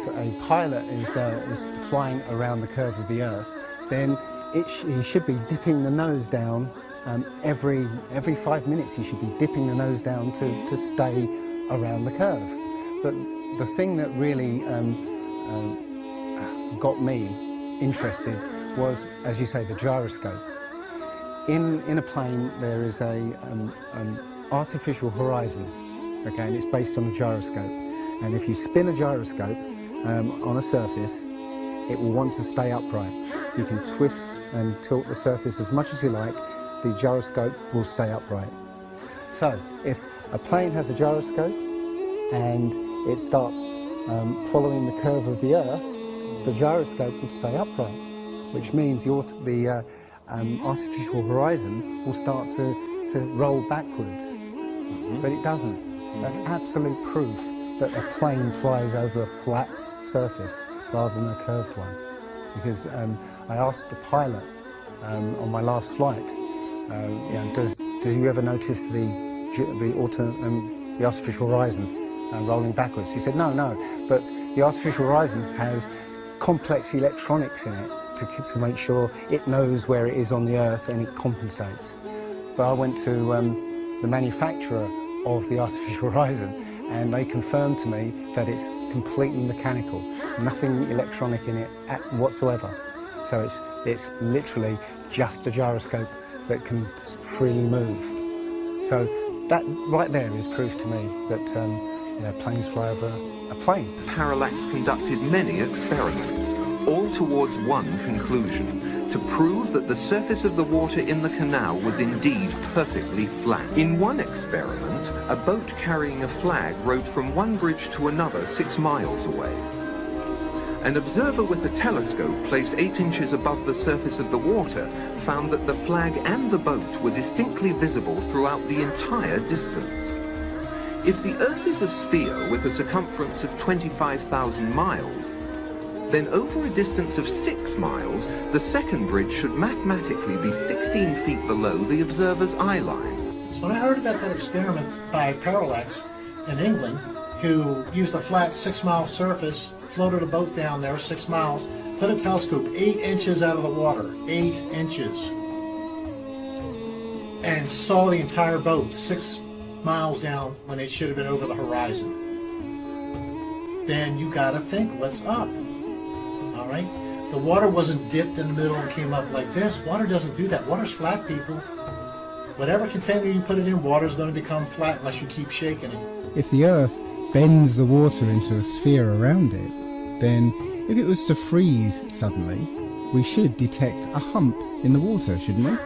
a pilot is flying around the curve of the Earth, then he should be dipping the nose down every 5 minutes. He should be dipping the nose down to stay around the curve. But the thing that really got me interested was, as you say, the gyroscope. In a plane there is an artificial horizon, okay, and it's based on a gyroscope. And if you spin a gyroscope on a surface, it will want to stay upright. You can twist and tilt the surface as much as you like, the gyroscope will stay upright. So if a plane has a gyroscope and it starts following the curve of the Earth, the gyroscope would stay upright, which means the artificial horizon will start to roll backwards. But it doesn't. That's absolute proof that a plane flies over a flat surface rather than a curved one. Because I asked the pilot on my last flight, do you ever notice the artificial horizon rolling backwards? He said, no, but the artificial horizon has complex electronics in it to make sure it knows where it is on the Earth and it compensates. But I went to the manufacturer of the artificial horizon, and they confirmed to me that it's completely mechanical, nothing electronic in it whatsoever. So it's literally just a gyroscope that can freely move. So that right there is proof to me that planes fly over a plane. Parallax conducted many experiments, all towards one conclusion: to prove that the surface of the water in the canal was indeed perfectly flat. In one experiment, a boat carrying a flag rowed from one bridge to another 6 miles away. An observer with a telescope placed 8 inches above the surface of the water found that the flag and the boat were distinctly visible throughout the entire distance. If the Earth is a sphere with a circumference of 25,000 miles, then over a distance of 6 miles, the second bridge should mathematically be 16 feet below the observer's eye line. So when I heard about that experiment by Parallax in England, who used a flat 6-mile surface, floated a boat down there 6 miles, put a telescope 8 inches out of the water, 8 inches, and saw the entire boat 6 miles down when it should have been over the horizon, then you gotta think, what's up? All right? The water wasn't dipped in the middle and came up like this. Water doesn't do that. Water's flat, people. Whatever container you put it in, water's going to become flat unless you keep shaking it. If the Earth bends the water into a sphere around it, then if it was to freeze suddenly, we should detect a hump in the water, shouldn't we?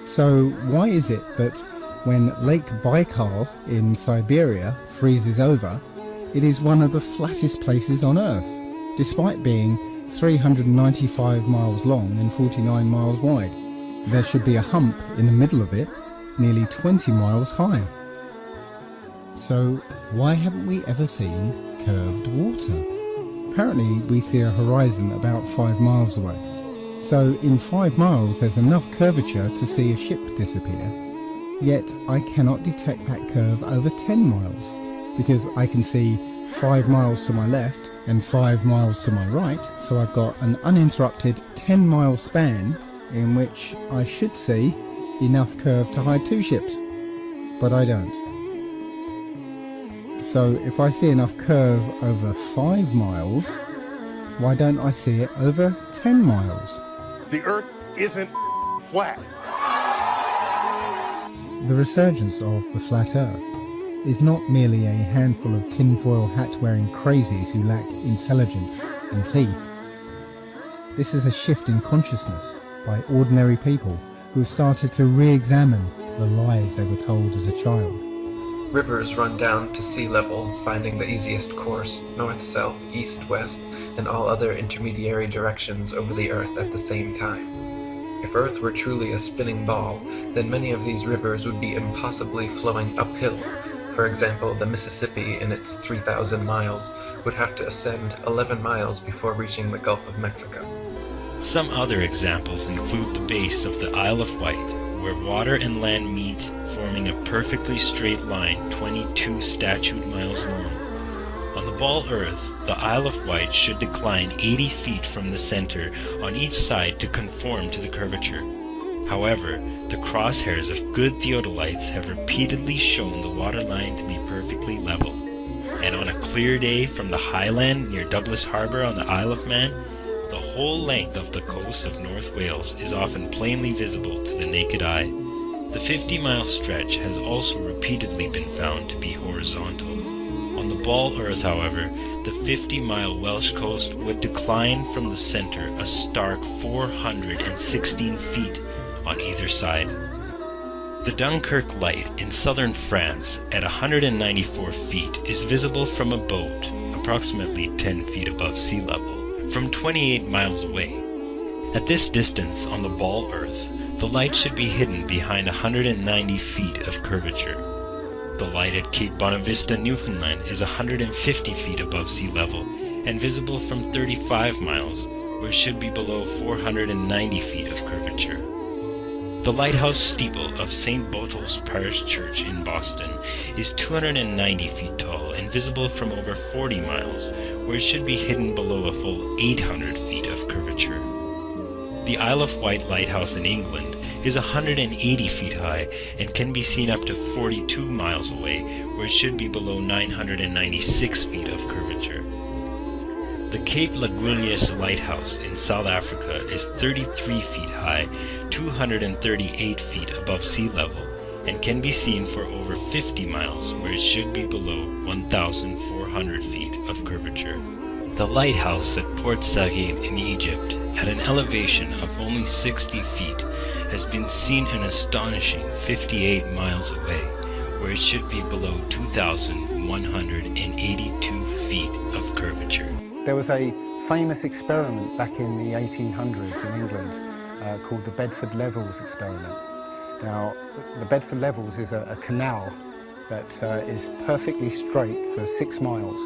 So why is it that when Lake Baikal in Siberia freezes over, it is one of the flattest places on Earth, despite being 395 miles long and 49 miles wide? There should be a hump in the middle of it, nearly 20 miles high. So why haven't we ever seen curved water? Apparently we see a horizon about 5 miles away. So in 5 miles there's enough curvature to see a ship disappear. Yet I cannot detect that curve over 10 miles, because I can see 5 miles to my left and 5 miles to my right, so I've got an uninterrupted 10-mile span in which I should see enough curve to hide 2 ships, but I don't. So if I see enough curve over 5 miles, why don't I see it over 10 miles? The Earth isn't flat. The resurgence of the flat Earth is not merely a handful of tinfoil hat-wearing crazies who lack intelligence and teeth. This is a shift in consciousness by ordinary people who have started to re-examine the lies they were told as a child. Rivers run down to sea level, finding the easiest course, north-south, east-west, and all other intermediary directions over the Earth at the same time. If Earth were truly a spinning ball, then many of these rivers would be impossibly flowing uphill. For example, the Mississippi, in its 3,000 miles, would have to ascend 11 miles before reaching the Gulf of Mexico. Some other examples include the base of the Isle of Wight, where water and land meet, forming a perfectly straight line 22 statute miles long. On the the ball Earth, the Isle of Wight should decline 80 feet from the center on each side to conform to the curvature. However, the crosshairs of good theodolites have repeatedly shown the waterline to be perfectly level. And on a clear day from the highland near Douglas Harbour on the Isle of Man, the whole length of the coast of North Wales is often plainly visible to the naked eye. The 50-mile stretch has also repeatedly been found to be horizontal. On the ball Earth, however, the 50-mile Welsh coast would decline from the center a stark 416 feet on either side. The Dunkirk Light in southern France at 194 feet is visible from a boat approximately 10 feet above sea level from 28 miles away. At this distance on the ball Earth, the light should be hidden behind 190 feet of curvature. The light at Cape Bonavista, Newfoundland is 150 feet above sea level and visible from 35 miles, where it should be below 490 feet of curvature. The lighthouse steeple of St. Botolph's Parish Church in Boston is 290 feet tall and visible from over 40 miles, where it should be hidden below a full 800 feet of curvature. The Isle of Wight Lighthouse in England is 180 feet high and can be seen up to 42 miles away, where it should be below 996 feet of curvature. The Cape Laguna Lighthouse in South Africa is 33 feet high, 238 feet above sea level, and can be seen for over 50 miles, where it should be below 1,400 feet of curvature. The lighthouse at Port Said in Egypt, at an elevation of only 60 feet, has been seen an astonishing 58 miles away, where it should be below 2,182 feet of curvature. There was a famous experiment back in the 1800s in England called the Bedford Levels experiment. Now, the Bedford Levels is a canal that is perfectly straight for 6 miles.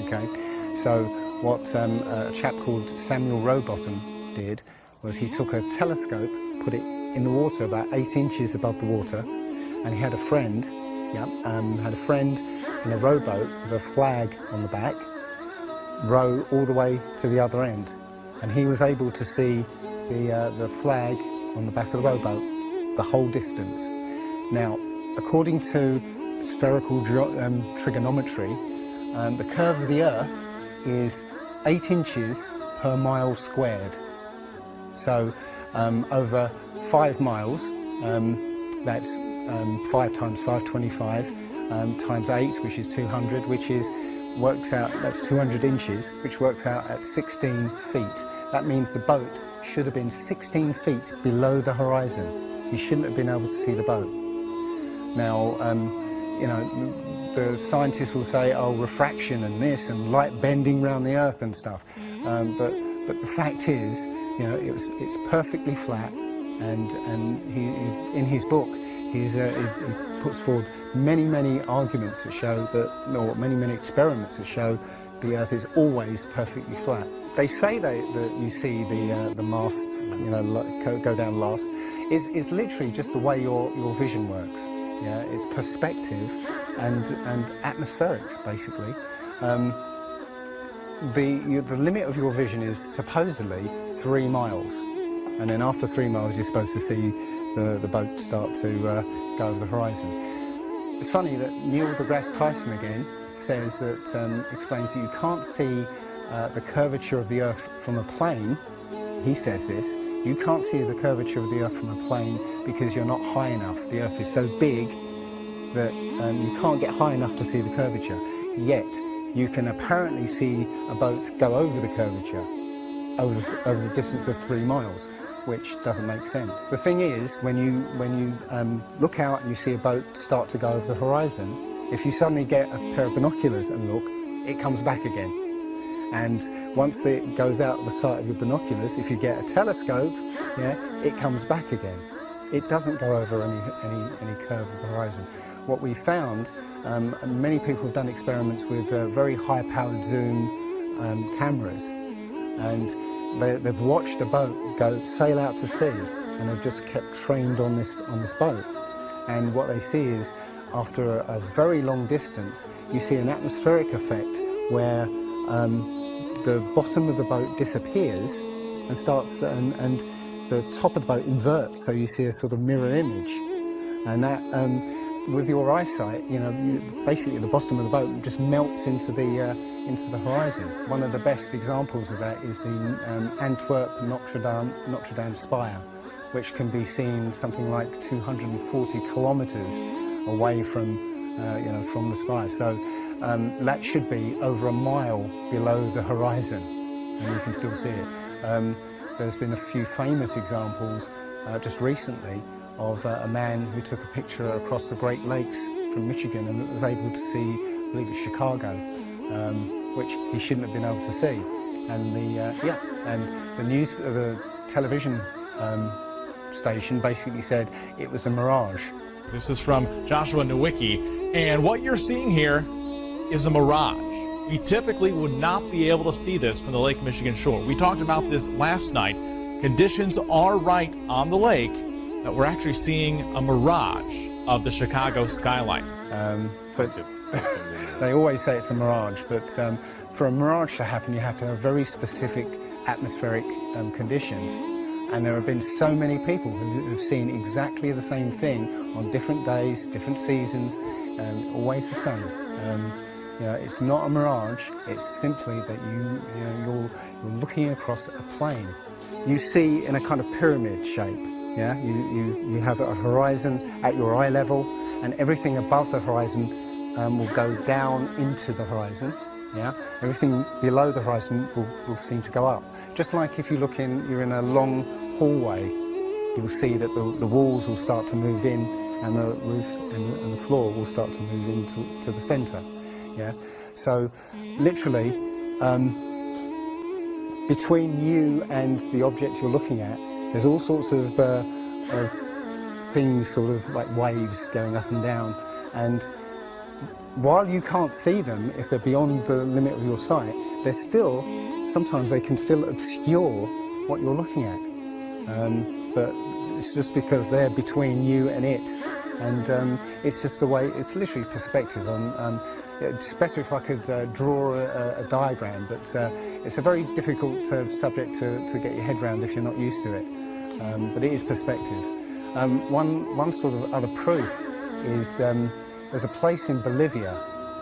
Okay, so what a chap called Samuel Rowbotham did was he took a telescope, put it in the water about 8 inches above the water, and he had a friend, in a rowboat with a flag on the back, row all the way to the other end, and he was able to see the flag on the back of the rowboat the whole distance. Now, according to spherical trigonometry, the curve of the Earth is 8 inches per mile squared. So over 5 miles, that's 5 times 525 times 8, which is 200, works out, that's 200 inches, which works out at 16 feet. That means the boat should have been 16 feet below the horizon. You shouldn't have been able to see the boat. Now, you know, the scientists will say, oh, refraction and this and light bending around the Earth and stuff. But the fact is, you know, it's perfectly flat, and he, in his book, he puts forward many arguments that show that, or many experiments that show the Earth is always perfectly flat. They say that you see the mast, you know, go down last. It's literally just the way your vision works. Yeah, it's perspective and atmospherics, basically. The limit of your vision is supposedly 3 miles, and then after 3 miles you're supposed to see the boat start to go over the horizon. It's funny that Neil deGrasse Tyson again says that, explains that you can't see the curvature of the Earth from a plane. He says this, you can't see the curvature of the Earth from a plane because you're not high enough. The Earth is so big that you can't get high enough to see the curvature. Yet, you can apparently see a boat go over the curvature, over the distance of 3 miles, which doesn't make sense. The thing is, when you look out and you see a boat start to go over the horizon, if you suddenly get a pair of binoculars and look, it comes back again. And once it goes out the sight of your binoculars, if you get a telescope, yeah, it comes back again. It doesn't go over any curve of the horizon. What we found, many people have done experiments with very high-powered zoom cameras, and they've watched a boat sail out to sea, and they've just kept trained on this boat. And what they see is, after a very long distance, you see an atmospheric effect where the bottom of the boat disappears and starts, and the top of the boat inverts, so you see a sort of mirror image. And that, with your eyesight, you know, basically the bottom of the boat just melts into the horizon. One of the best examples of that is the Antwerp Notre Dame spire, which can be seen something like 240 kilometres away from, you know, from the spire. So that should be over a mile below the horizon, and you can still see it. There's been a few famous examples just recently of a man who took a picture across the Great Lakes from Michigan and was able to see, I believe it's Chicago, which he shouldn't have been able to see. And the television station basically said it was a mirage. This is from Joshua Nowicki, and what you're seeing here is a mirage. We typically would not be able to see this from the Lake Michigan shore. We talked about this last night. Conditions are right on the lake that we're actually seeing a mirage of the Chicago skyline. But they always say it's a mirage, but for a mirage to happen, you have to have very specific atmospheric conditions. And there have been so many people who have seen exactly the same thing on different days, different seasons, always the same. You know, it's not a mirage, it's simply that you're looking across a plain. You see in a kind of pyramid shape, yeah? You have a horizon at your eye level, and everything above the horizon will go down into the horizon, yeah? Everything below the horizon will seem to go up. Just like if you look you're in a long hallway, you'll see that the walls will start to move in, and the roof and the floor will start to move into the centre. Yeah, so literally between you and the object you're looking at, there's all sorts of things, sort of like waves going up and down, and while you can't see them if they're beyond the limit of your sight, sometimes they can still obscure what you're looking at, but it's just because they're between you and it, and it's just the way, it's literally perspective. It's better if I could draw a diagram, but it's a very difficult subject to get your head around if you're not used to it. But it is perspective. One sort of other proof is there's a place in Bolivia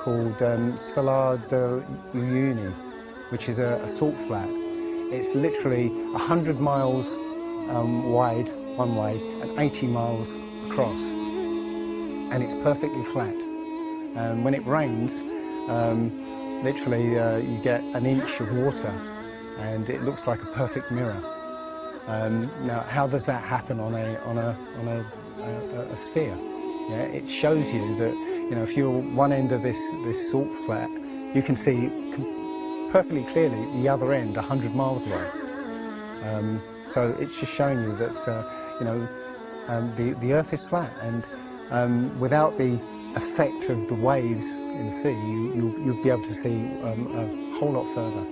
called Salar de Uyuni, which is a salt flat. It's literally 100 miles wide one way and 80 miles across, and it's perfectly flat. And when it rains, literally you get an inch of water, and it looks like a perfect mirror. Now, how does that happen on a sphere? Yeah, it shows you that, you know, if you're one end of this salt flat, you can see perfectly clearly the other end 100 miles away. So it's just showing you that you know, the Earth is flat, and without the effect of the waves in the sea, you'll be able to see a whole lot further.